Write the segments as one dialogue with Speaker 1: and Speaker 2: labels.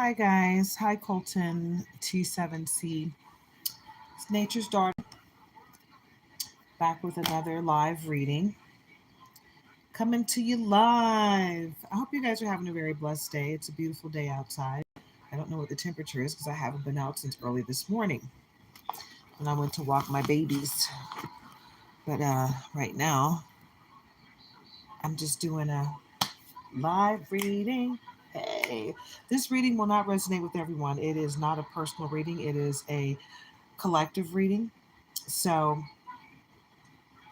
Speaker 1: Hi guys. Hi Colton T7C. It's Nature's Daughter back with another live reading. Coming to you live. I hope you guys are having a very blessed day. It's a beautiful day outside. I don't know what the temperature is because I haven't been out since early this morning when I went to walk my babies. But right now, I'm just doing a live reading. Hey, this reading will not resonate with everyone. It is not a personal reading, it is a collective reading. So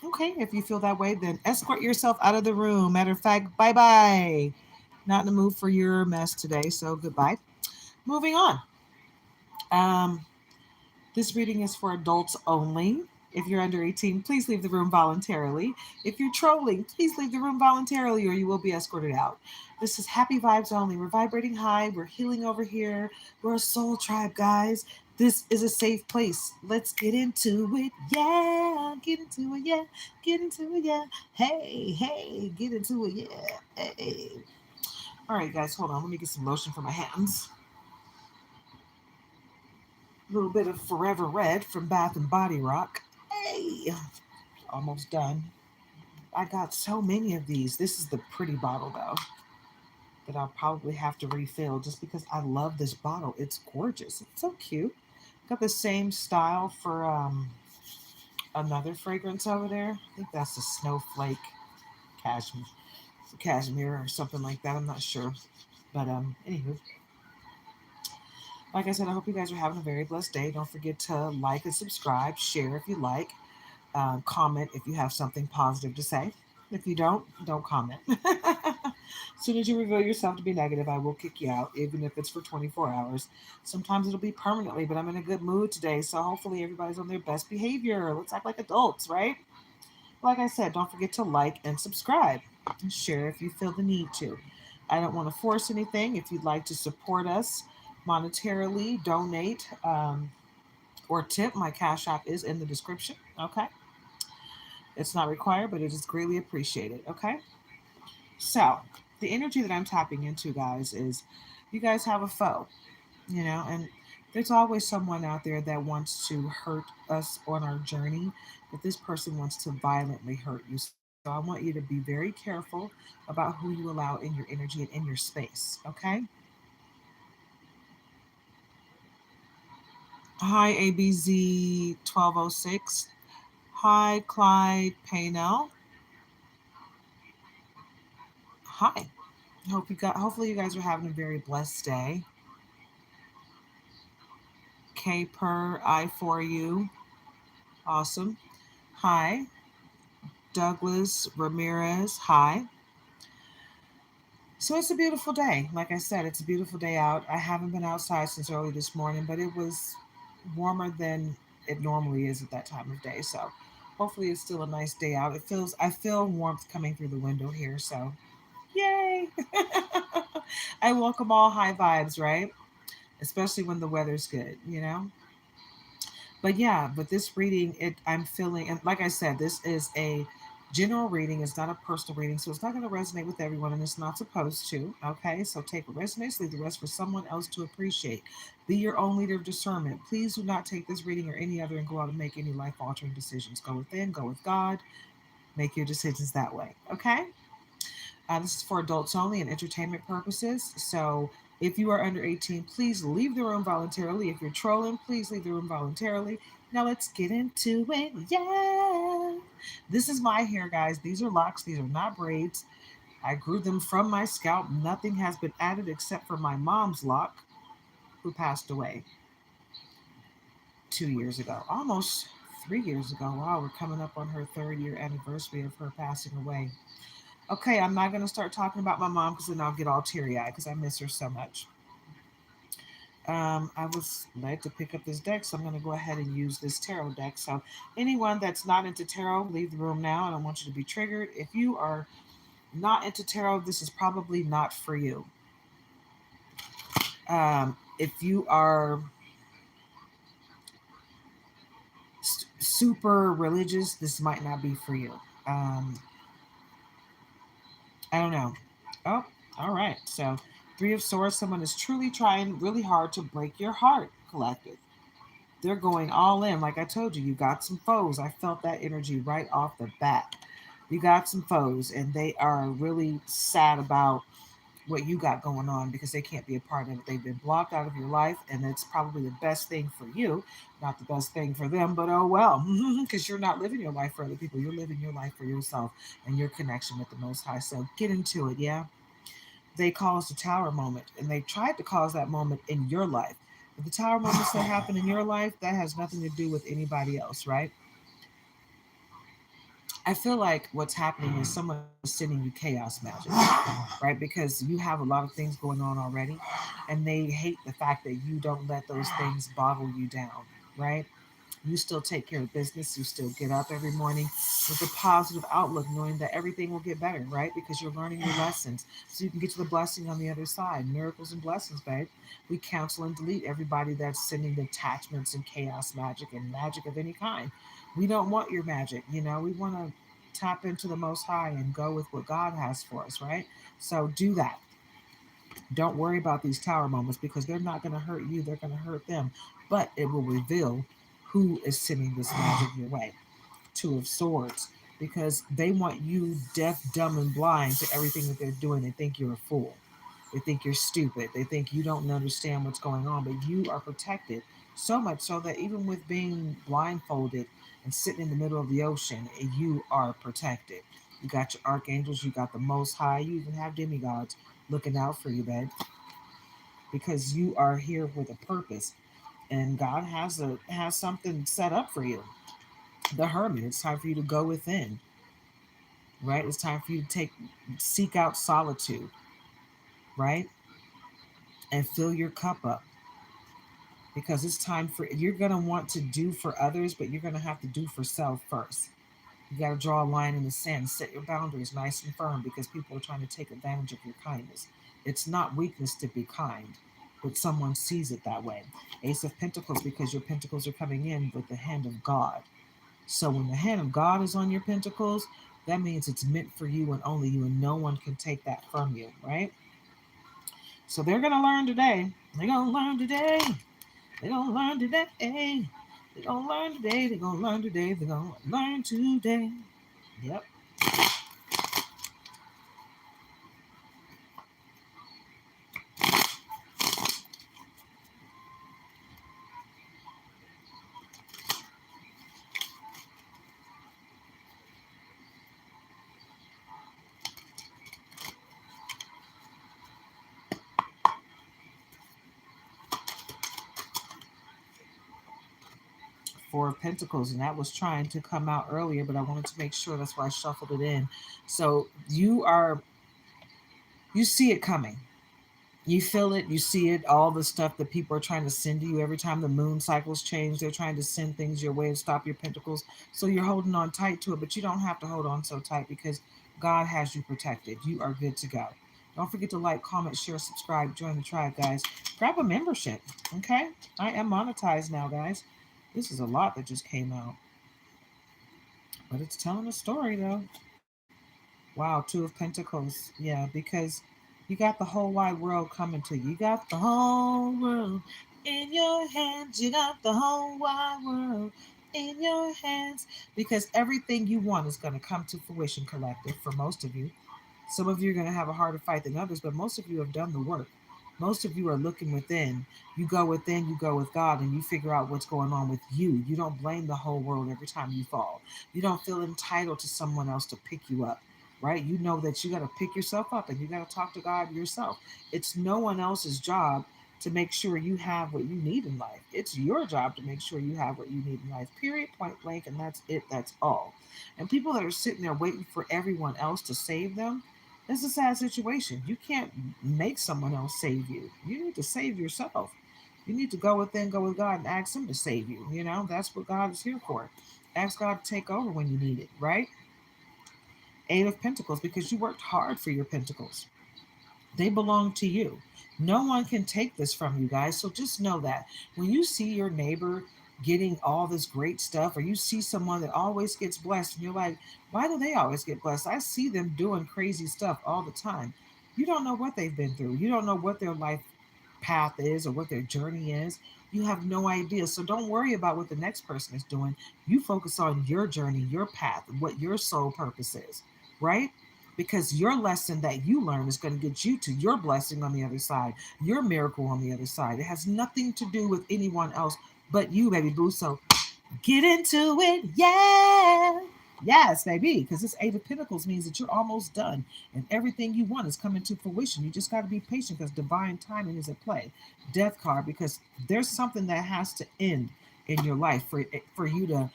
Speaker 1: okay, if you feel that way, then escort yourself out of the room. Matter of fact, bye bye. Not in the mood for your mess today, so goodbye. Moving on. Um, this reading is for adults only. If you're under 18, please leave the room voluntarily. If you're trolling, please leave the room voluntarily or you will be escorted out. This is happy vibes only. We're vibrating high. We're healing over here. We're a soul tribe, guys. This is a safe place. Let's get into it. Yeah, get into it. Yeah, get into it. Yeah. Hey, hey, get into it. Yeah. Hey. All right, guys, hold on. Let me get some lotion for my hands. A little bit of Forever Red from Bath and Body Rock. Hey, almost done. I got so many of these. This is the pretty bottle though that I'll probably have to refill just because I love this bottle. It's gorgeous. It's so cute. Got the same style for another fragrance over there. I think that's the Snowflake cashmere or something like that. I'm not sure. But anywho, like I said, I hope you guys are having a very blessed day. Don't forget to like and subscribe, share if you like. Comment if you have something positive to say. If you don't comment. As soon as you reveal yourself to be negative, I will kick you out, even if it's for 24 hours. Sometimes it'll be permanently, but I'm in a good mood today, so hopefully everybody's on their best behavior. Let's act like adults, right? Like I said, don't forget to like and subscribe and share if you feel the need to. I don't want to force anything. If you'd like to support us monetarily, donate, or tip, my Cash App is in the description. Okay. It's not required, but it is greatly appreciated. Okay. So, the energy that I'm tapping into, guys, is you guys have a foe, and there's always someone out there that wants to hurt us on our journey, but this person wants to violently hurt you. So, I want you to be very careful about who you allow in your energy and in your space. Okay. Hi, ABZ1206. Hi, Clyde Paynell. Hi. Hopefully you guys are having a very blessed day. K per I for you. Awesome. Hi. Douglas Ramirez. Hi. So it's a beautiful day. Like I said, it's a beautiful day out. I haven't been outside since early this morning, but it was warmer than it normally is at that time of day. So hopefully it's still a nice day out. I feel warmth coming through the window here. So yay. I welcome all high vibes, right? Especially when the weather's good. But yeah, with this reading, I'm feeling, and like I said, this is a general reading. It's not a personal reading, so it's not going to resonate with everyone, and it's not supposed to. Okay, so take what resonates, leave the rest for someone else to appreciate. Be your own leader of discernment. Please do not take this reading or any other and go out and make any life altering decisions. Go within, go with God. Make your decisions that way. Okay. This is for adults only and entertainment purposes. So if you are under 18, please leave the room voluntarily. If you're trolling, please leave the room voluntarily. Now let's get into it. Yeah. This is my hair, guys. These are locks. These are not braids. I grew them from my scalp. Nothing has been added except for my mom's lock, who passed away 2 years ago, almost 3 years ago. Wow, we're coming up on her third year anniversary of her passing away. Okay, I'm not going to start talking about my mom because then I'll get all teary eyed because I miss her so much. I was led to pick up this deck, so I'm going to go ahead and use this tarot deck. So, anyone that's not into tarot, leave the room now. I don't want you to be triggered. If you are not into tarot, this is probably not for you. If you are super religious, this might not be for you. I don't know. Oh, all right. So Three of Swords, someone is truly trying really hard to break your heart, collective. They're going all in. Like I told you, you got some foes. I felt that energy right off the bat. You got some foes, and they are really sad about what you got going on because they can't be a part of it. They've been blocked out of your life, and it's probably the best thing for you, not the best thing for them, but oh well, because you're not living your life for other people. You're living your life for yourself and your connection with the Most High. So get into it, yeah? They caused the tower moment, and they tried to cause that moment in your life. But the tower moments that happen in your life, that has nothing to do with anybody else, right? I feel like what's happening is someone is sending you chaos magic, right? Because you have a lot of things going on already, and they hate the fact that you don't let those things bottle you down, right? You still take care of business. You still get up every morning with a positive outlook, knowing that everything will get better, right? Because you're learning your lessons so you can get to the blessing on the other side. Miracles and blessings, babe. We counsel and delete everybody that's sending attachments and chaos magic and magic of any kind. We don't want your magic, we want to tap into the Most High and go with what God has for us, right? So do that. Don't worry about these tower moments because they're not going to hurt you, they're going to hurt them. But it will reveal who is sending this magic your way. Two of Swords, because they want you deaf, dumb, and blind to everything that they're doing. They think you're a fool. They think you're stupid. They think you don't understand what's going on, but you are protected. So much so that even with being blindfolded and sitting in the middle of the ocean, you are protected. You got your archangels, you got the Most High, you even have demigods looking out for you, babe, because you are here with a purpose, and God has something set up for you. The Hermit. It's time for you to go within, right? It's time for you to seek out solitude, right, and fill your cup up because it's time for you're gonna want to do for others, but you're gonna have to do for self first. You got to draw a line in the sand, set your boundaries nice and firm because people are trying to take advantage of your kindness. It's not weakness to be kind, but someone sees it that way. Ace of Pentacles, because your pentacles are coming in with the hand of God. So when the hand of God is on your pentacles, that means it's meant for you and only you, and no one can take that from you, right? So they're gonna learn today. They're gonna learn today. They're gonna learn today. They're gonna learn today. They're gonna learn today. They're gonna learn today. Yep. Four of Pentacles, and that was trying to come out earlier, but I wanted to make sure, that's why I shuffled it in. So you see it coming. You feel it, you see it, all the stuff that people are trying to send to you every time the moon cycles change. They're trying to send things your way to stop your pentacles. So you're holding on tight to it, but you don't have to hold on so tight because God has you protected. You are good to go. Don't forget to like, comment, share, subscribe, join the tribe, guys. Grab a membership, okay? I am monetized now, guys. This is a lot that just came out, but it's telling a story, though. Wow, Two of Pentacles. Yeah, because you got the whole wide world coming to you. You got the whole world in your hands. You got the whole wide world in your hands. Because everything you want is going to come to fruition, collective, for most of you. Some of you are going to have a harder fight than others, but most of you have done the work. Most of you are looking within. You go within, you go with God, and you figure out what's going on with you. You don't blame the whole world every time you fall. You don't feel entitled to someone else to pick you up, right? You know that you got to pick yourself up and you got to talk to God yourself. It's no one else's job to make sure you have what you need in life. It's your job to make sure you have what you need in life, period, point blank, and that's it, that's all. And people that are sitting there waiting for everyone else to save them, it's a sad situation. You can't make someone else save you. You need to save yourself. You need to go within, go with God, and ask Him to save you. That's what God is here for. Ask God to take over when you need it, right? Eight of Pentacles, because you worked hard for your pentacles. They belong to you. No one can take this from you guys. So just know that when you see your neighbor getting all this great stuff, or you see someone that always gets blessed, and you're like, why do they always get blessed? I see them doing crazy stuff all the time. You don't know what they've been through. You don't know what their life path is or what their journey is. You have no idea. So don't worry about what the next person is doing. You focus on your journey, your path, what your soul purpose is, right? Because your lesson that you learn is going to get you to your blessing on the other side, your miracle on the other side. It has nothing to do with anyone else but you, baby boo. So get into it, yeah. Yes, baby, because this Eight of Pentacles means that you're almost done and everything you want is coming to fruition. You just got to be patient because divine timing is at play. Death card, because there's something that has to end in your life for you to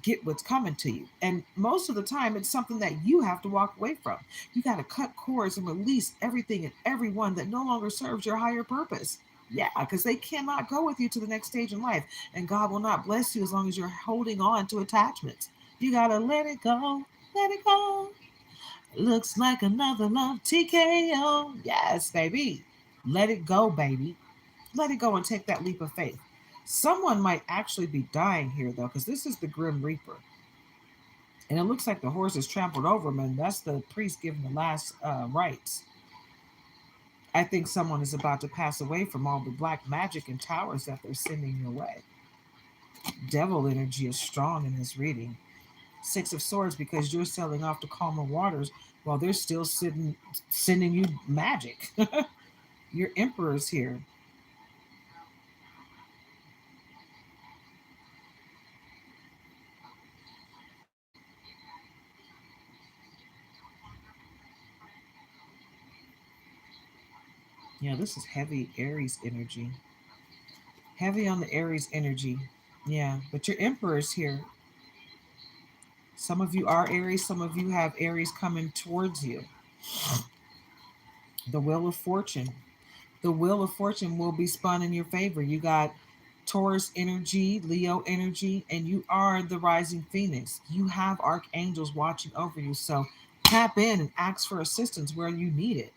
Speaker 1: get what's coming to you. And most of the time, it's something that you have to walk away from. You got to cut cords and release everything and everyone that no longer serves your higher purpose. Yeah, because they cannot go with you to the next stage in life. And God will not bless you as long as you're holding on to attachments. You gotta let it go, let it go. Looks like another love TKO. Yes, baby. Let it go, baby. Let it go and take that leap of faith. Someone might actually be dying here, though, because this is the Grim Reaper. And it looks like the horse is trampled over him, and that's the priest giving the last rites. I think someone is about to pass away from all the black magic and towers that they're sending your way. Devil energy is strong in this reading. Six of Swords, because you're sailing off to calmer waters while they're still sending you magic. Your Emperor's here. Yeah, this is heavy Aries energy. Heavy on the Aries energy. Yeah, but your Emperor's here. Some of you are Aries, some of you have Aries coming towards you. The Wheel of Fortune. The Wheel of Fortune will be spun in your favor. You got Taurus energy, Leo energy, and you are the rising phoenix. You have archangels watching over you. So tap in and ask for assistance where you need it,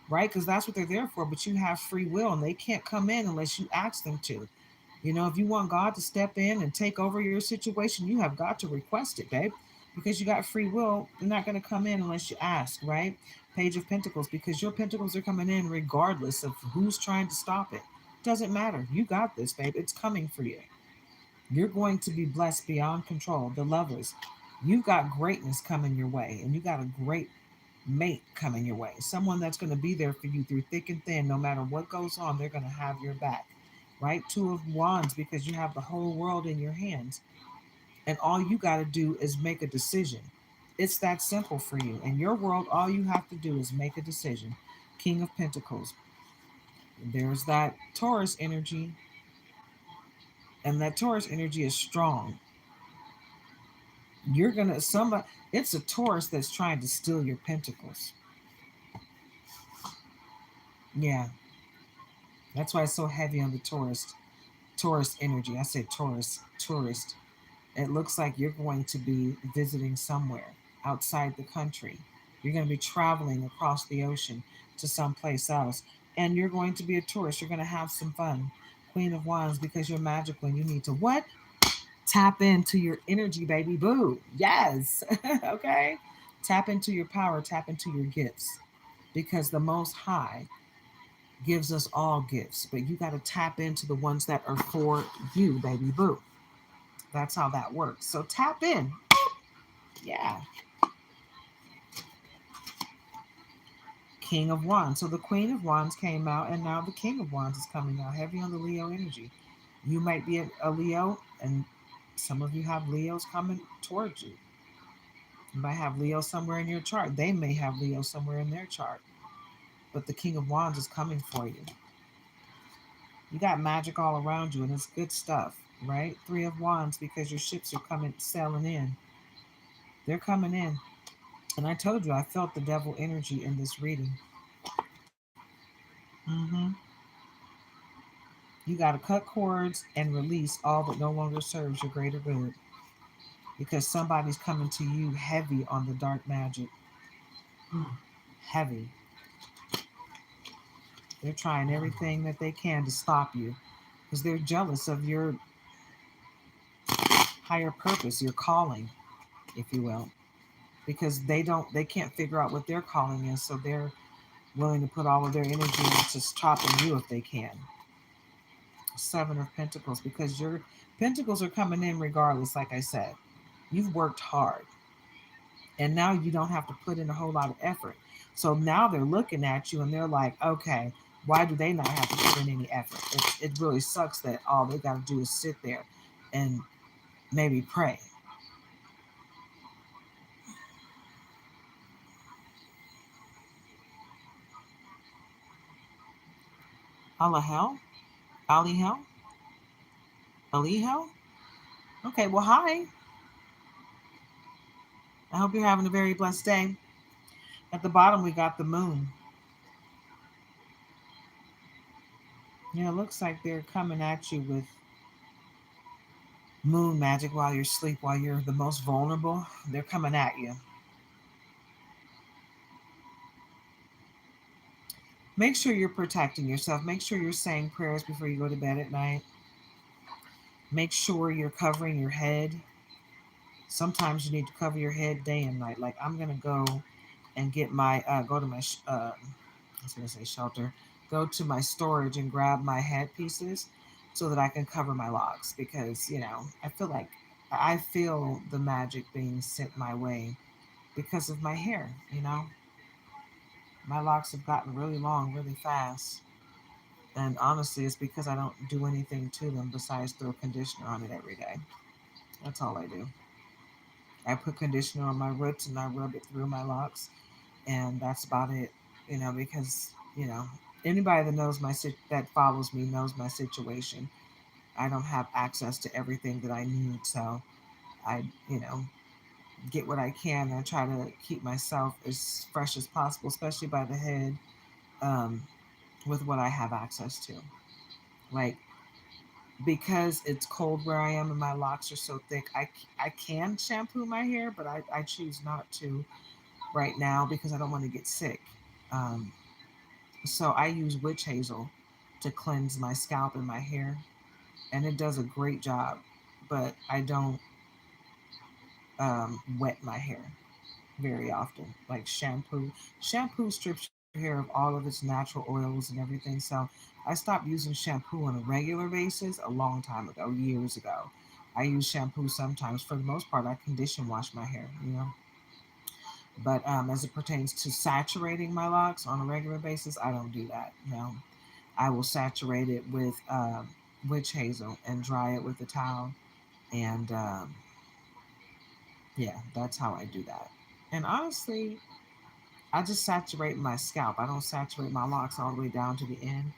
Speaker 1: right? Because that's what they're there for. But you have free will and they can't come in unless you ask them to. You know, if you want God to step in and take over your situation, you have got to request it, babe. Because you got free will, they're not going to come in unless you ask, right? Page of Pentacles, because your pentacles are coming in regardless of who's trying to stop it. Doesn't matter. You got this, babe. It's coming for you. You're going to be blessed beyond control. The Lovers, you got greatness coming your way, and you got a great mate coming your way. Someone that's going to be there for you through thick and thin. No matter what goes on, they're going to have your back, right? Two of Wands, because you have the whole world in your hands. And all you got to do is make a decision. It's that simple for you. In your world, all you have to do is make a decision. King of Pentacles. There's that Taurus energy, and that Taurus energy is strong. You're gonna somebody. It's a Taurus that's trying to steal your pentacles. Yeah, that's why it's so heavy on the Taurus energy. I said Taurus, tourist. It looks like you're going to be visiting somewhere outside the country. You're going to be traveling across the ocean to someplace else. And you're going to be a tourist. You're going to have some fun. Queen of Wands, because you're magical and you need to what? Tap into your energy, baby boo. Yes. Okay. Tap into your power, tap into your gifts. Because the Most High gives us all gifts, but you got to tap into the ones that are for you, baby boo. That's how that works. So tap in. Yeah. King of Wands. So the Queen of Wands came out, and now the King of Wands is coming out, heavy on the Leo energy. You might be a Leo, and some of you have Leos coming towards you. You might have Leo somewhere in your chart. They may have Leo somewhere in their chart. But the King of Wands is coming for you. You got magic all around you, and it's good stuff, right? Three of Wands, because your ships are coming, sailing in. They're coming in. And I told you, I felt the devil energy in this reading. Mm-hmm. You got to cut cords and release all that no longer serves your greater good. Because somebody's coming to you heavy on the dark magic. Heavy. They're trying everything that they can to stop you. Because they're jealous of your higher purpose, your calling, if you will. Because they can't figure out what their calling is. So they're willing to put all of their energy into stopping you if they can. Seven of Pentacles, because your Pentacles are coming in regardless, like I said. You've worked hard, and now you don't have to put in a whole lot of effort. So now they're looking at you and they're like, okay, why do they not have to put in any effort? It really sucks that all they got to do is sit there and maybe pray. Alahel? Alihel? Alihel? Okay, well, hi. I hope you're having a very blessed day. At the bottom, we got the moon. Yeah, it looks like they're coming at you with moon magic while you're asleep, while you're the most vulnerable. They're coming at you. Make sure you're protecting yourself. Make sure you're saying prayers before you go to bed at night. Make sure you're covering your head. Sometimes you need to cover your head day and night. Like I'm gonna go and get my go to my I was gonna say shelter. Go to my storage and grab my headpieces so that I can cover my locks because I feel the magic being sent my way because of my hair. My locks have gotten really long really fast. And honestly, it's because I don't do anything to them besides throw conditioner on it every day. That's all I do. I put conditioner on my roots and I rub it through my locks, and that's about it. Because anybody that that follows me knows my situation. I don't have access to everything that I need, so I get what I can. I try to keep myself as fresh as possible, especially by the head, um, with what I have access to. Like because it's cold where I am and my locks are so thick, I can shampoo my hair, but I choose not to right now because I don't want to get sick. Um, so I use witch hazel to cleanse my scalp and my hair, and it does a great job. But I don't wet my hair very often. Like shampoo strips your hair of all of its natural oils and everything. So I stopped using shampoo on a regular basis a long time ago, years ago. I use shampoo sometimes. For the most part, I condition wash my hair. But as it pertains to saturating my locks on a regular basis, I don't do that. No, I will saturate it with witch hazel and dry it with a towel. And yeah, that's how I do that. And honestly, I just saturate my scalp. I don't saturate my locks all the way down to the end.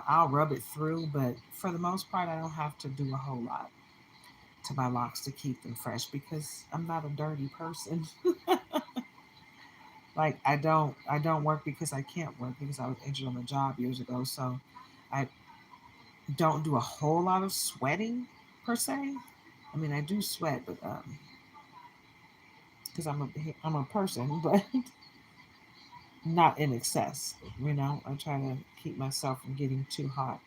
Speaker 1: I'll rub it through, but for the most part, I don't have to do a whole lot to my locks to keep them fresh because I'm not a dirty person. Like I don't work because I can't work because I was injured on the job years ago. So I don't do a whole lot of sweating per se. I mean, I do sweat, but because I'm a person, but not in excess. I try to keep myself from getting too hot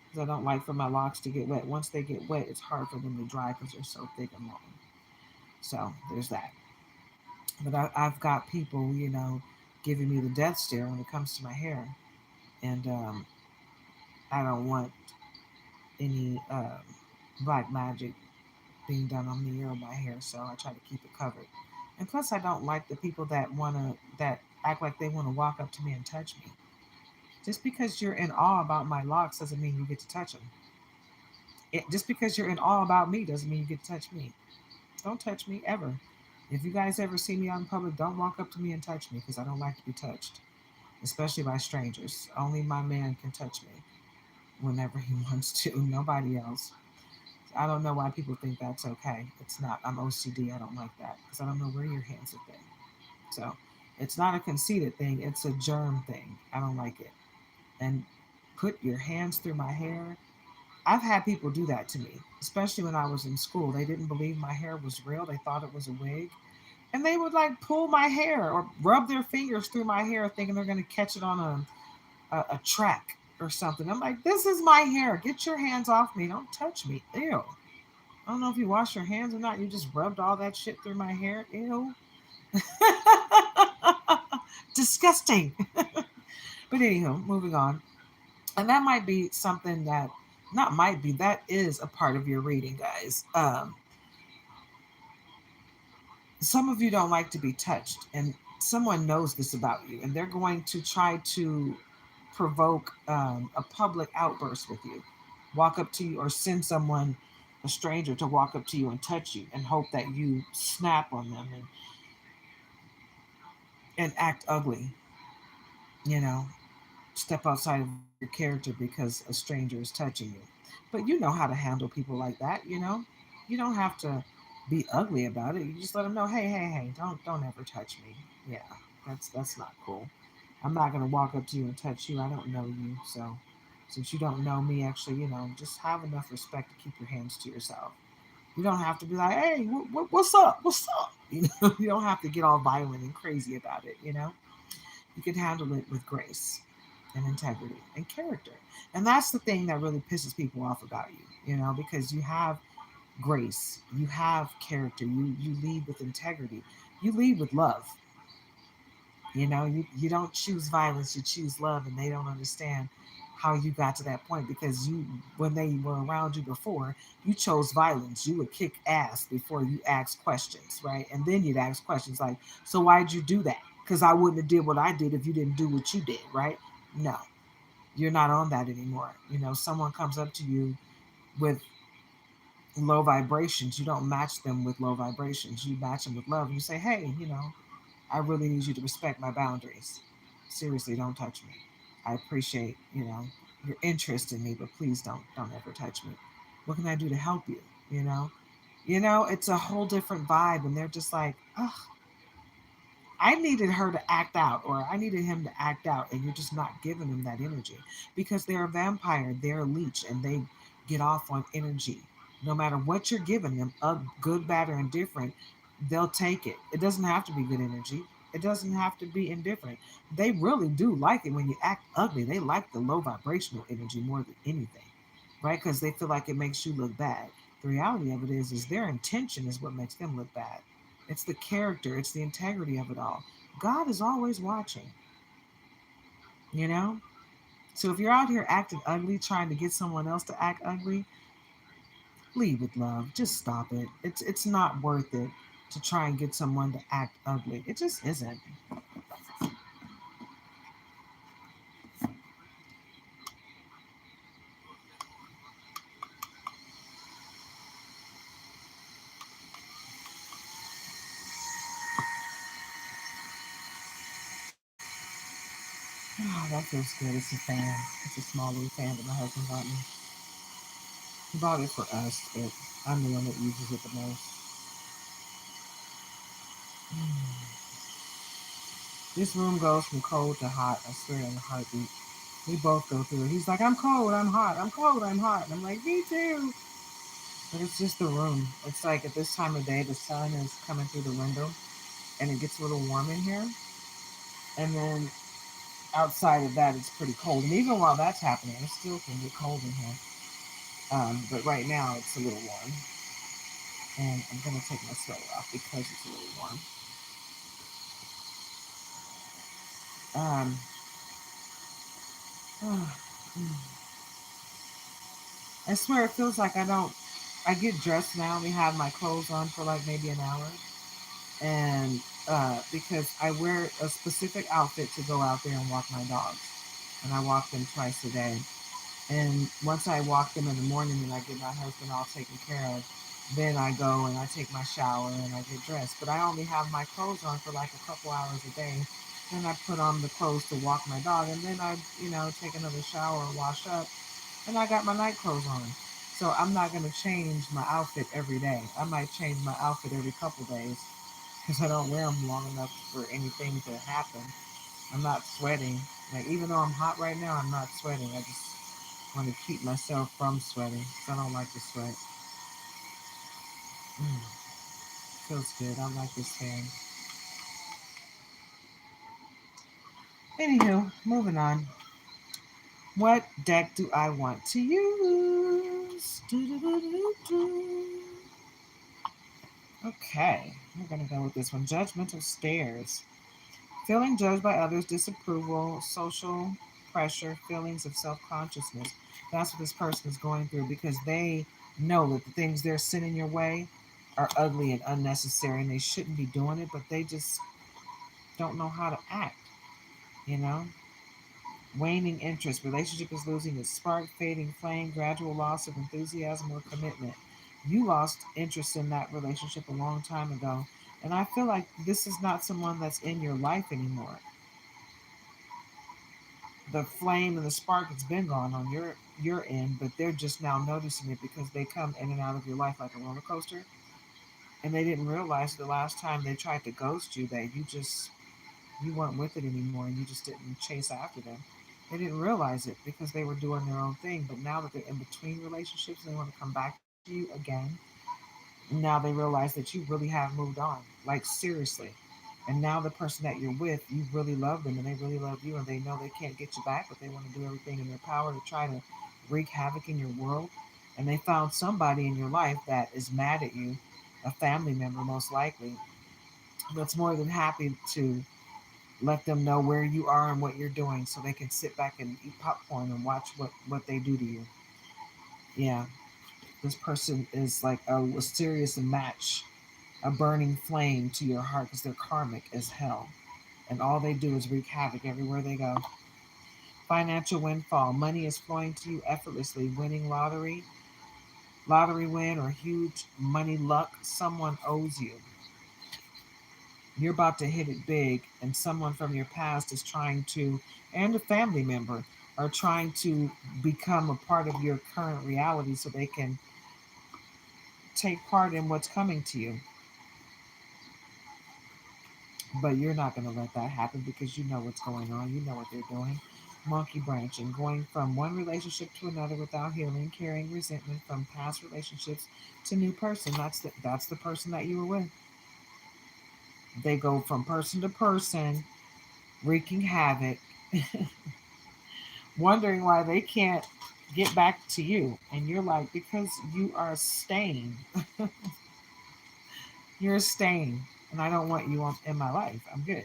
Speaker 1: because I don't like for my locks to get wet. Once they get wet, it's hard for them to dry because they're so thick and long. So there's that. But I've got people, giving me the death stare when it comes to my hair, and I don't want any black magic being done on me or my hair, so I try to keep it covered. And plus, I don't like the people that act like they want to walk up to me and touch me. Just because you're in awe about my locks doesn't mean you get to touch them. Just because you're in awe about me doesn't mean you get to touch me. Don't touch me ever. If you guys ever see me out in public, don't walk up to me and touch me because I don't like to be touched, especially by strangers. Only my man can touch me whenever he wants to. Nobody else. I don't know why people think that's okay. It's not. I'm OCD. I don't like that because I don't know where your hands have been. So it's not a conceited thing. It's a germ thing. I don't like it. And put your hands through my hair. I've had people do that to me, especially when I was in school. They didn't believe my hair was real. They thought it was a wig. And they would like pull my hair or rub their fingers through my hair thinking they're going to catch it on a track or something. I'm like, this is my hair. Get your hands off me. Don't touch me. Ew. I don't know if you wash your hands or not. You just rubbed all that shit through my hair. Ew. Disgusting. But anywho, moving on. And that might be something that, not might be, that is a part of your reading, guys. Some of you don't like to be touched, and someone knows this about you, and they're going to try to provoke a public outburst with you, walk up to you, or send someone, a stranger, to walk up to you and touch you, and hope that you snap on them and act ugly, you know, step outside of your character because a stranger is touching you. But you know how to handle people like that, you know. You don't have to be ugly about it. You just let them know, hey, hey, hey, don't ever touch me. Yeah, that's not cool. I'm not gonna walk up to you and touch you. I don't know you, so since you don't know me, actually, just have enough respect to keep your hands to yourself. You don't have to be like, hey, what's up? What's up? You don't have to get all violent and crazy about it. You can handle it with grace and integrity and character. And that's the thing that really pisses people off about you, because you have grace, you have character, you lead with integrity, you lead with love. You don't choose violence, you choose love, and they don't understand how you got to that point because when they were around you before, you chose violence. You would kick ass before you ask questions, right? And then you'd ask questions like, so why'd you do that? Because I wouldn't have did what I did if you didn't do what you did, right? No, you're not on that anymore. Someone comes up to you with low vibrations, you don't match them with low vibrations. You match them with love. And you say, hey, I really need you to respect my boundaries. Seriously, don't touch me. I appreciate, your interest in me, but please don't ever touch me. What can I do to help you? You know? It's a whole different vibe, and they're just like, oh, I needed her to act out, or I needed him to act out, and you're just not giving them that energy because they're a vampire, they're a leech, and they get off on energy. No matter what you're giving them, good, bad, or indifferent, they'll take it. It doesn't have to be good energy. It doesn't have to be indifferent. They really do like it when you act ugly. They like the low vibrational energy more than anything, right? Because they feel like it makes you look bad. The reality of it is their intention is what makes them look bad. It's the character, it's the integrity of it all. God is always watching, you know? So if you're out here acting ugly, trying to get someone else to act ugly, lead with love. Just stop it. It's not worth it to try and get someone to act ugly. It just isn't. Oh, that feels good. It's a fan. It's a small little fan that my husband bought me. He bought it for us, but I'm the one that uses it the most. This room goes from cold to hot. I swear in a heartbeat. We both go through it. He's like, I'm cold, I'm hot, I'm cold, I'm hot. And I'm like, me too. But it's just the room. It's like at this time of day, the sun is coming through the window and it gets a little warm in here. And then outside of that, it's pretty cold. And even while that's happening, it still can get cold in here. But right now, it's a little warm. And I'm going to take my sweater off because it's a little warm. Um, oh, I swear it feels like I get dressed now, only have my clothes on for like maybe an hour. And because I wear a specific outfit to go out there and walk my dogs. And I walk them twice a day. And once I walk them in the morning and I get my husband all taken care of, then I go and I take my shower and I get dressed. But I only have my clothes on for like a couple hours a day. Then I put on the clothes to walk my dog, and then I, take another shower, wash up, and I got my night clothes on. So I'm not gonna change my outfit every day. I might change my outfit every couple days because I don't wear them long enough for anything to happen. I'm not sweating. Like even though I'm hot right now, I'm not sweating. I just want to keep myself from sweating because I don't like to sweat. Feels good. I like this fan. Anywho, moving on. What deck do I want to use? Okay, we're gonna go with this one. Judgmental Stares. Feeling judged by others, disapproval, social pressure, feelings of self consciousness. That's what this person is going through because they know that the things they're sending your way are ugly and unnecessary and they shouldn't be doing it, but they just don't know how to act, you know? Waning interest. Relationship is losing its spark, fading flame, gradual loss of enthusiasm or commitment. You lost interest in that relationship a long time ago. And I feel like this is not someone that's in your life anymore. The flame and the spark has been gone on your end, but they're just now noticing it because they come in and out of your life like a roller coaster. And they didn't realize the last time they tried to ghost you that you weren't with it anymore and you just didn't chase after them. They didn't realize it because they were doing their own thing. But now that they're in between relationships and they want to come back to you again, now they realize that you really have moved on. Like seriously. And now the person that you're with, you really love them and they really love you and they know they can't get you back, but they want to do everything in their power to try to wreak havoc in your world. And they found somebody in your life that is mad at you, a family member most likely, that's more than happy to let them know where you are and what you're doing so they can sit back and eat popcorn and watch what they do to you. Yeah, this person is like a serious match, a burning flame to your heart because they're karmic as hell. And all they do is wreak havoc everywhere they go. Financial windfall. Money is flowing to you effortlessly. Winning lottery win, or huge money luck. Someone owes you. You're about to hit it big, and someone from your past is trying to, and a family member, are trying to become a part of your current reality so they can take part in what's coming to you. But you're not going to let that happen because you know what's going on. You know what they're doing. Monkey branching, going from one relationship to another without healing, carrying resentment from past relationships to new person. That's the person that you were with. They go from person to person, wreaking havoc, wondering why they can't get back to you. And you're like, because you are a stain. You're a stain. And I don't want you in my life. I'm good.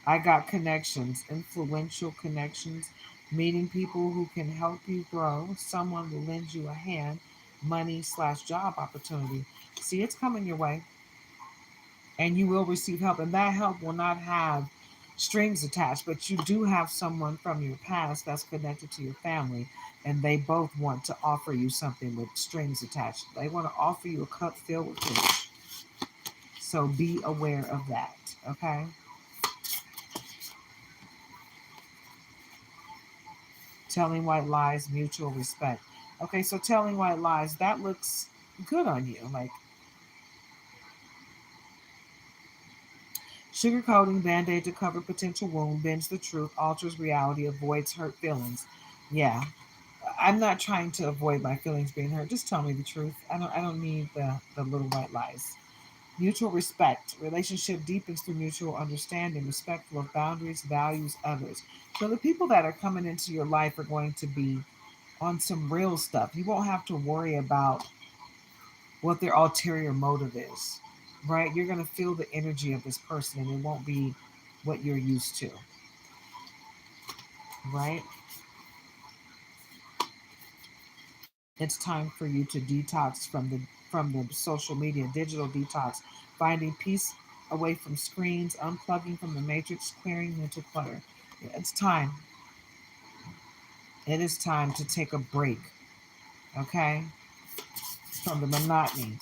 Speaker 1: I got connections, influential connections, meeting people who can help you grow. Someone will lend you a hand, money/job opportunity. See, it's coming your way, and you will receive help. And that help will not have strings attached, but you do have someone from your past that's connected to your family, and they both want to offer you something with strings attached. They want to offer you a cup filled with fish. So be aware of that, okay? Telling white lies, mutual respect. Okay, so telling white lies, that looks good on you. Like sugarcoating, band aid to cover potential wound, bends the truth, alters reality, avoids hurt feelings. Yeah, I'm not trying to avoid my feelings being hurt. Just tell me the truth. I don't need the little white lies. Mutual respect. Relationship deepens through mutual understanding, respectful of boundaries, values others. So the people that are coming into your life are going to be on some real stuff. You won't have to worry about what their ulterior motive is, right? You're going to feel the energy of this person and it won't be what you're used to, right? It's time for you to detox from the social media, digital detox, finding peace away from screens, unplugging from the matrix, clearing mental clutter. It's time. It is time to take a break, okay, from the monotony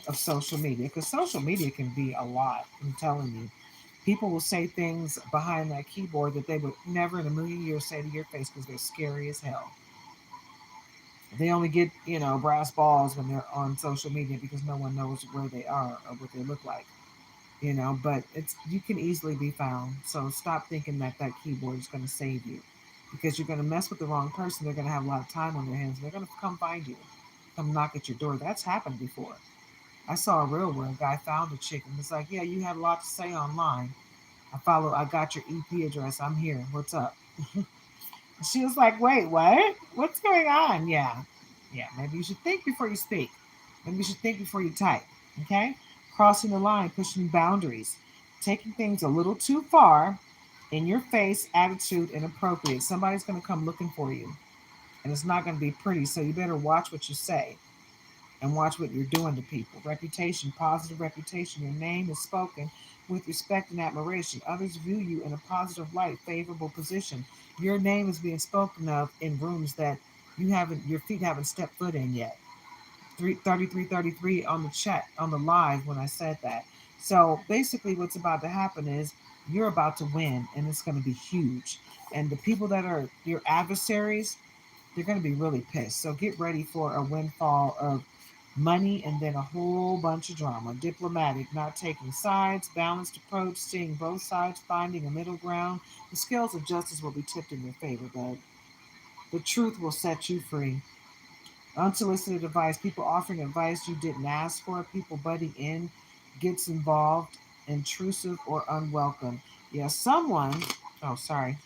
Speaker 1: of social media because social media can be a lot. I'm telling you, people will say things behind that keyboard that they would never in a million years say to your face because they're scary as hell. They only get, brass balls when they're on social media because no one knows where they are or what they look like, but you can easily be found. So stop thinking that that keyboard is going to save you because you're going to mess with the wrong person. They're going to have a lot of time on their hands. They're going to come find you, come knock at your door. That's happened before. I saw a real one. A guy found a chick and was like, "Yeah, you had a lot to say online. I got your EP address. I'm here. What's up?" She was like, "Wait, what? What's going on?" Yeah. Yeah. Maybe you should think before you speak. Maybe you should think before you type. Okay? Crossing the line, pushing boundaries, taking things a little too far, in your face, attitude, inappropriate. Somebody's going to come looking for you, and it's not going to be pretty. So you better watch what you say and watch what you're doing to people. Reputation, positive reputation. Your name is spoken with respect and admiration. Others view you in a positive light, favorable position. Your name is being spoken of in rooms that your feet haven't stepped foot in yet. 3333 on the chat, on the live when I said that. So basically, what's about to happen is you're about to win, and it's going to be huge. And the people that are your adversaries, they're going to be really pissed. So get ready for a windfall of money and then a whole bunch of drama. Diplomatic, not taking sides, balanced approach, seeing both sides, finding a middle ground. The scales of justice will be tipped in your favor, bud. The truth will set you free. Unsolicited advice, people offering advice you didn't ask for, people butting in, gets involved, intrusive or unwelcome. Yeah, oh, sorry.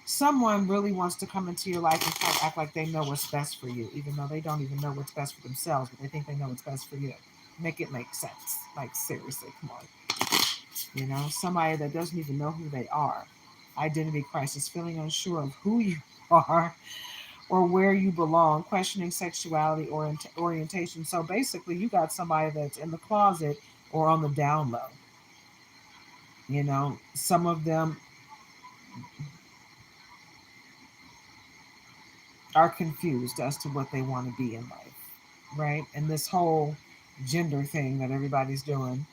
Speaker 1: Someone really wants to come into your life and try to act like they know what's best for you, even though they don't even know what's best for themselves, but they think they know what's best for you. Make it make sense. Like, seriously, come on. Somebody that doesn't even know who they are. Identity crisis, feeling unsure of who you are or where you belong, questioning sexuality or orientation. So basically, you got somebody that's in the closet or on the down low. Some of them are confused as to what they want to be in life, right? And this whole gender thing that everybody's doing,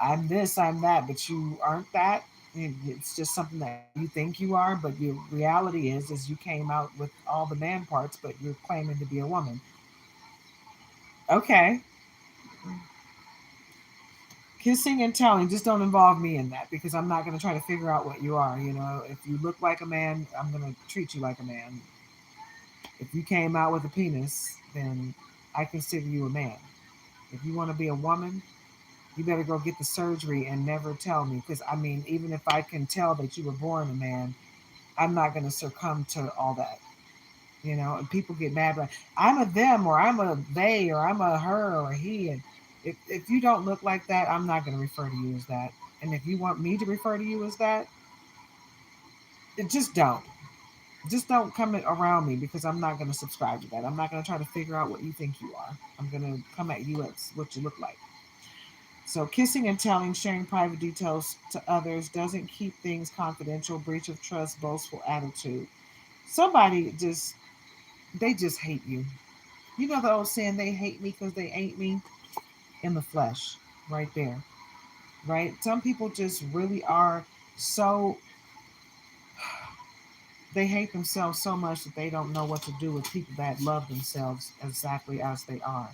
Speaker 1: I'm this, I'm that, but you aren't that. It's just something that you think you are, but your reality is you came out with all the man parts, but you're claiming to be a woman. Okay, kissing and telling, just don't involve me in that because I'm not going to try to figure out what you are. If you look like a man, I'm going to treat you like a man. If you came out with a penis, then I consider you a man. If you want to be a woman, you better go get the surgery and never tell me. Because, I mean, even if I can tell that you were born a man, I'm not going to succumb to all that. And people get mad, like, I'm a them, or I'm a they, or I'm a her, or a he. And if you don't look like that, I'm not going to refer to you as that. And if you want me to refer to you as that, just don't. Just don't come around me because I'm not going to subscribe to that. I'm not going to try to figure out what you think you are. I'm going to come at you as what you look like. So, kissing and telling, sharing private details to others, doesn't keep things confidential, breach of trust, boastful attitude. Somebody they just hate you. You know the old saying, they hate me because they ain't me in the flesh, right there, right? Some people just really are so, they hate themselves so much that they don't know what to do with people that love themselves exactly as they are,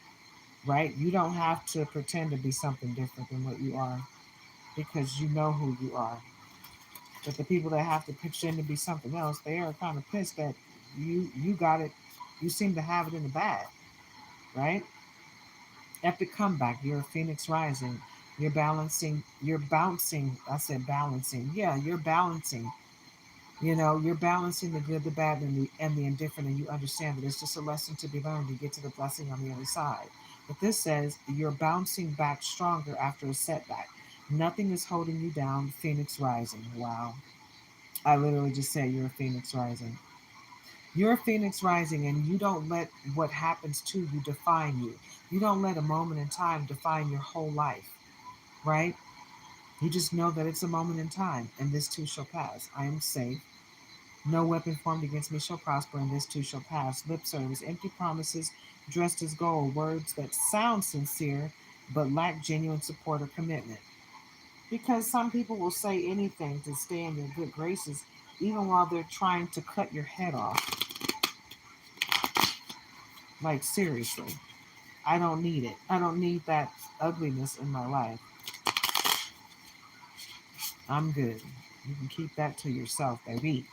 Speaker 1: right? You don't have to pretend to be something different than what you are because you know who you are. But the people that have to pretend to be something else, they are kind of pissed that you got it. You seem to have it in the bag, right? Epic comeback. You're a phoenix rising. You're balancing. You're bouncing. I said balancing. Yeah, you're balancing. You're balancing the good, the bad, and the indifferent, and you understand that it's just a lesson to be learned. You get to the blessing on the other side. But this says you're bouncing back stronger after a setback. Nothing is holding you down. Phoenix rising. Wow. I literally just said you're a phoenix rising. You're a phoenix rising, and you don't let what happens to you define you. You don't let a moment in time define your whole life, right? You just know that it's a moment in time, and this too shall pass. I am safe. No weapon formed against me shall prosper, and this too shall pass. Lip service, empty promises dressed as gold, words that sound sincere but lack genuine support or commitment. Because some people will say anything to stay in your good graces, even while they're trying to cut your head off. Like, seriously, I don't need it. I don't need that ugliness in my life. I'm good. You can keep that to yourself, baby.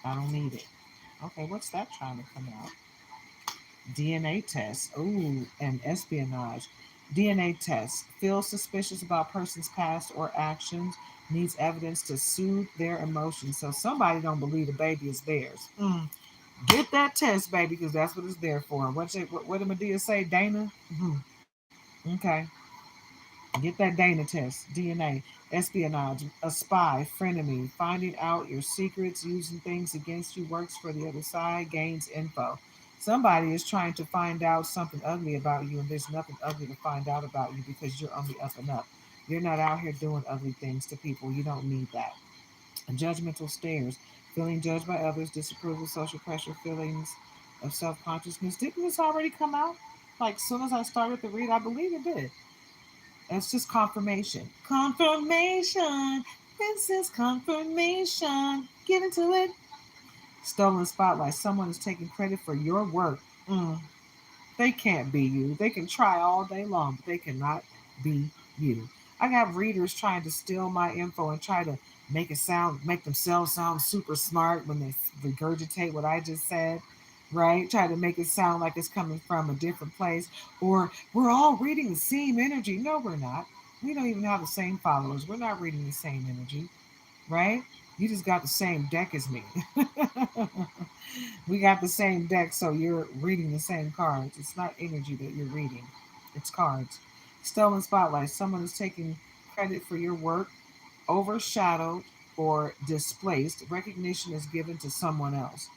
Speaker 1: I don't need it. Okay, what's that trying to come out? DNA test. Ooh, and espionage. DNA test. Feel suspicious about person's past or actions. Needs evidence to soothe their emotions. So somebody don't believe the baby is theirs. Get that test, baby, because that's what it's there for. What did Medea say, Dana? Okay. Get that Dana test, DNA, espionage, a spy, frenemy, finding out your secrets, using things against you, works for the other side, gains info. Somebody is trying to find out something ugly about you, and there's nothing ugly to find out about you because you're on the up and up. You're not out here doing ugly things to people. You don't need that. Judgmental stares, feeling judged by others, disapproval, social pressure, feelings of self consciousness. Didn't this already come out? Like, soon as I started to read, I believe it did. It's just confirmation. Confirmation. This is confirmation. Get into it. Stolen spotlight. Someone is taking credit for your work. They can't be you. They can try all day long, but they cannot be you. I got readers trying to steal my info and try to make themselves sound super smart when they regurgitate what I just said, right? Try to make it sound like it's coming from a different place, or we're all reading the same energy. No, we're not. We don't even have the same followers. We're not reading the same energy, right? You just got the same deck as me. We got the same deck, so you're reading the same cards. It's not energy that you're reading, it's cards. Stolen spotlight. Someone is taking credit for your work, overshadowed or displaced. Recognition is given to someone else.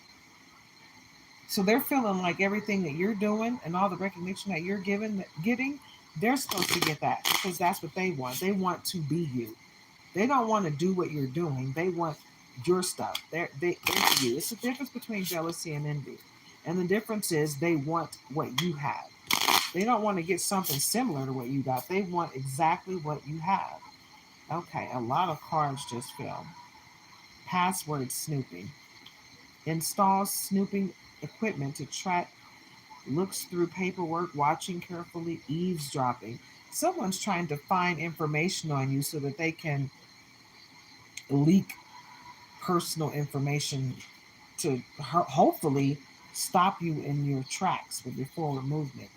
Speaker 1: So they're feeling like everything that you're doing and all the recognition that you're getting, they're supposed to get that because that's what they want. They want to be you. They don't want to do what you're doing. They want your stuff. They envy you. It's the difference between jealousy and envy. And the difference is they want what you have. They don't want to get something similar to what you got. They want exactly what you have. Okay, a lot of cards just fell. Password snooping. Installs snooping equipment to track, looks through paperwork, watching carefully, eavesdropping. Someone's trying to find information on you so that they can leak personal information to hopefully stop you in your tracks with your forward movement.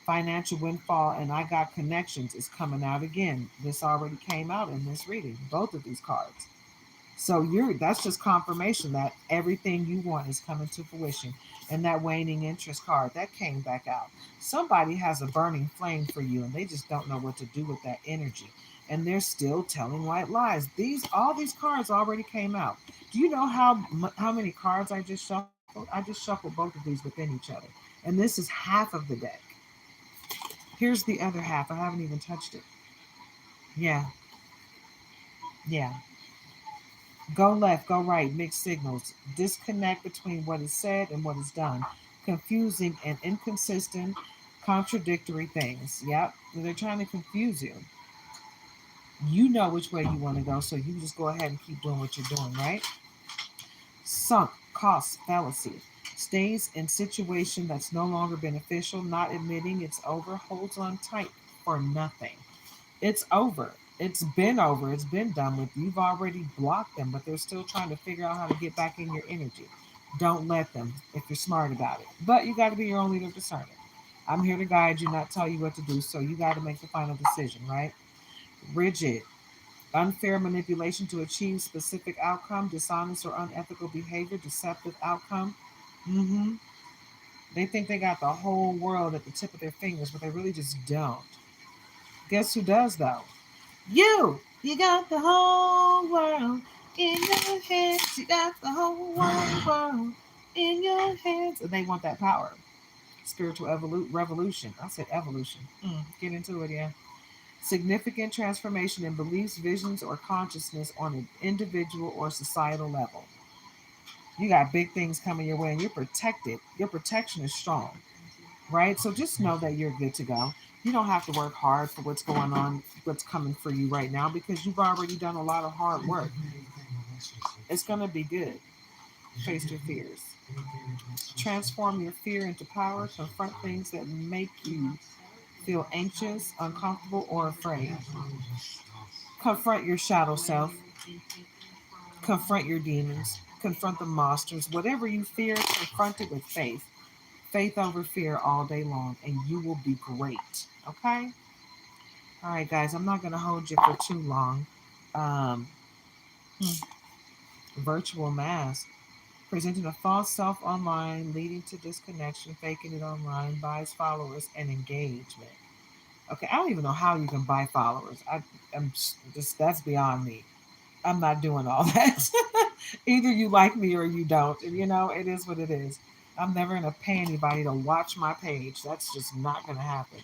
Speaker 1: Financial windfall and I got connections is coming out again. This already came out in this reading, both of these cards. So that's just confirmation that everything you want is coming to fruition. And that waning interest card that came back out. Somebody has a burning flame for you and they just don't know what to do with that energy. And they're still telling white lies. All these cards already came out. Do you know how many cards I just shuffled? I just shuffled both of these within each other. And this is half of the deck. Here's the other half. I haven't even touched it. Yeah, yeah. Go left, go right, mixed signals, disconnect between what is said and what is done, confusing and inconsistent, contradictory things. Yep, they're trying to confuse you. You know which way you want to go, so you just go ahead and keep doing what you're doing, right? Sunk cost fallacy. Stays in situation that's no longer beneficial, not admitting it's over, holds on tight for nothing. It's over. It's been over. It's been done with. You've already blocked them, but they're still trying to figure out how to get back in your energy. Don't let them if you're smart about it. But you got to be your own leader of discernment. I'm here to guide you, not tell you what to do. So you got to make the final decision, right? Rigid, unfair manipulation to achieve specific outcome, dishonest or unethical behavior, deceptive outcome. Mm-hmm. They think they got the whole world at the tip of their fingers, but they really just don't. Guess who does though? You got the whole world in your hands. You got the whole wide world in your hands. And they want that power. Spiritual revolution. I said evolution. Get into it, yeah. Significant transformation in beliefs, visions, or consciousness on an individual or societal level. You got big things coming your way and you're protected. Your protection is strong, right? So just know that you're good to go. You don't have to work hard for what's going on, what's coming for you right now, because you've already done a lot of hard work. It's going to be good. Face your fears. Transform your fear into power. Confront things that make you feel anxious, uncomfortable, or afraid. Confront your shadow self. Confront your demons. Confront the monsters. Whatever you fear, confront it with faith. Faith over fear all day long, and you will be great. Okay? All right, guys, I'm not going to hold you for too long. Um, Virtual mask. Presenting a false self online, leading to disconnection, faking it online, buys followers and engagement. Okay, I don't even know how you can buy followers. I'm just that's beyond me. I'm not doing all that. Either you like me or you don't. And it is what it is. I'm never gonna pay anybody to watch my page. That's just not gonna happen.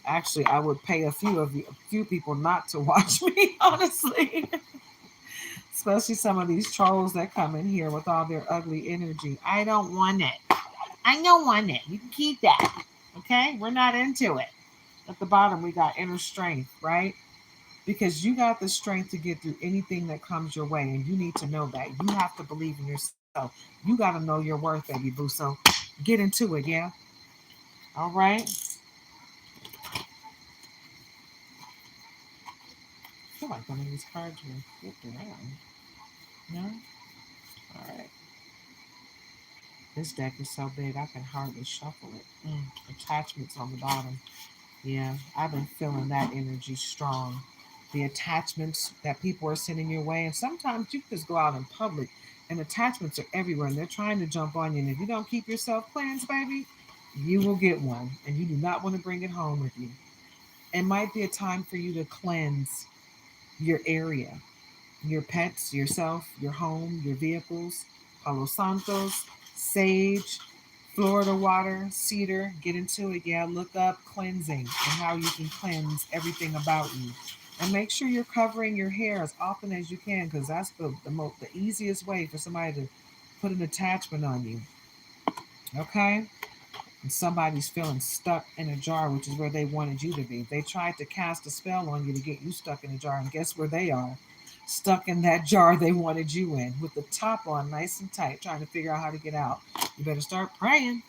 Speaker 1: Actually, I would pay a few people not to watch me, honestly. Especially some of these trolls that come in here with all their ugly energy. I don't want it. I don't want it. You can keep that. Okay? We're not into it. At the bottom, we got inner strength, right? Because you got the strength to get through anything that comes your way, and you need to know that. You have to believe in yourself. You got to know your worth, baby boo. So get into it, yeah? All right? I feel like one of these cards were flipped around. No? All right. This deck is so big, I can hardly shuffle it. Attachments on the bottom. Yeah, I've been feeling that energy strong. The attachments that people are sending your way. And sometimes you can just go out in public and attachments are everywhere and they're trying to jump on you. And if you don't keep yourself cleansed, baby, you will get one. And you do not want to bring it home with you. It might be a time for you to cleanse your area, your pets, yourself, your home, your vehicles, Palo Santos, sage, Florida water, cedar. Get into it. Yeah, look up cleansing and how you can cleanse everything about you. And make sure you're covering your hair as often as you can because that's the easiest way for somebody to put an attachment on you. Okay? And somebody's feeling stuck in a jar, which is where they wanted you to be. They tried to cast a spell on you to get you stuck in a jar, and guess where they are? Stuck in that jar they wanted you in, with the top on nice and tight, trying to figure out how to get out. You better start praying.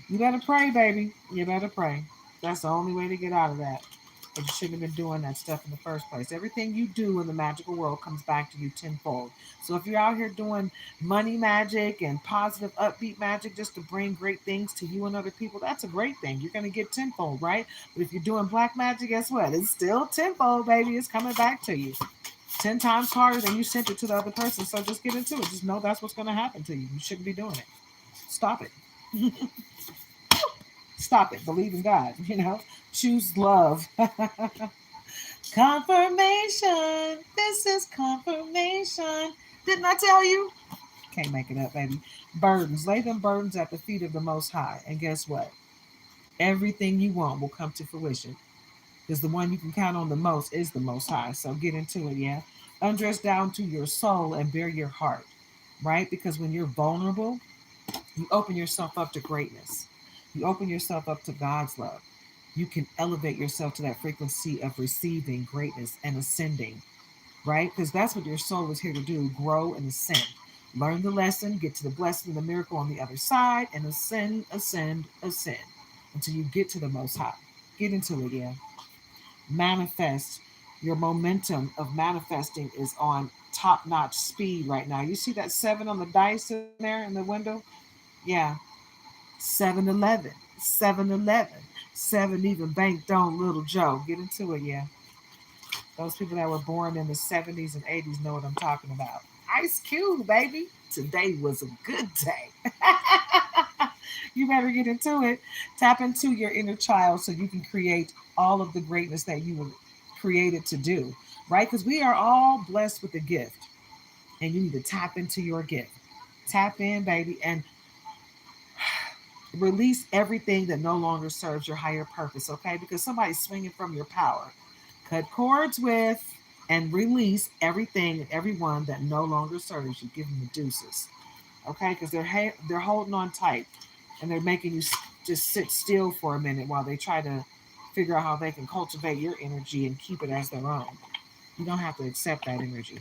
Speaker 1: You better pray, baby. You better pray. That's the only way to get out of that. But you shouldn't have been doing that stuff in the first place. Everything you do in the magical world comes back to you tenfold. So if you're out here doing money magic and positive, upbeat magic just to bring great things to you and other people, that's a great thing. You're going to get tenfold, right? But if you're doing black magic, guess what? It's still tenfold, baby. It's coming back to you. 10 times harder than you sent it to the other person. So just get into it. Just know that's what's going to happen to you. You shouldn't be doing it. Stop it. Stop it. Believe in God. Choose love. Confirmation. This is confirmation. Didn't I tell you? Can't make it up, baby. Burdens. Lay them burdens at the feet of the Most High. And guess what? Everything you want will come to fruition. Because the one you can count on the most is the Most High. So get into it, yeah? Undress down to your soul and bare your heart, right? Because when you're vulnerable, you open yourself up to greatness. You open yourself up to God's love. You can elevate yourself to that frequency of receiving greatness and ascending, right? Because that's what your soul is here to do, grow and ascend. Learn the lesson, get to the blessing and the miracle on the other side, and ascend, ascend, ascend until you get to the Most High. Get into it, yeah. Manifest. Your momentum of manifesting is on top notch speed right now. You see that 7 on the dice in there in the window? Yeah. 7-Eleven, 7-Eleven, 7 even banked on Little Joe. Get into it, yeah. Those people that were born in the 70s and 80s know what I'm talking about. Ice Cube, baby. Today was a good day. You better get into it. Tap into your inner child so you can create all of the greatness that you were created to do, right? Because we are all blessed with a gift, and you need to tap into your gift. Tap in, baby, and release everything that no longer serves your higher purpose, okay? Because somebody's swinging from your power. Cut cords with and release everything and everyone that no longer serves you. Give them the deuces, okay? Because they're holding on tight and they're making you just sit still for a minute while they try to figure out how they can cultivate your energy and keep it as their own. You don't have to accept that energy.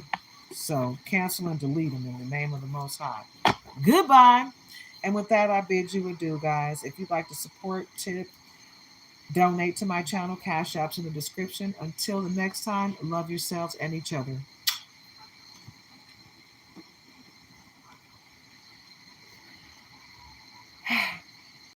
Speaker 1: So cancel and delete them in the name of the Most High. Goodbye. And with that, I bid you adieu, guys. If you'd like to support, tip, donate to my channel, Cash Apps in the description. Until the next time, love yourselves and each other.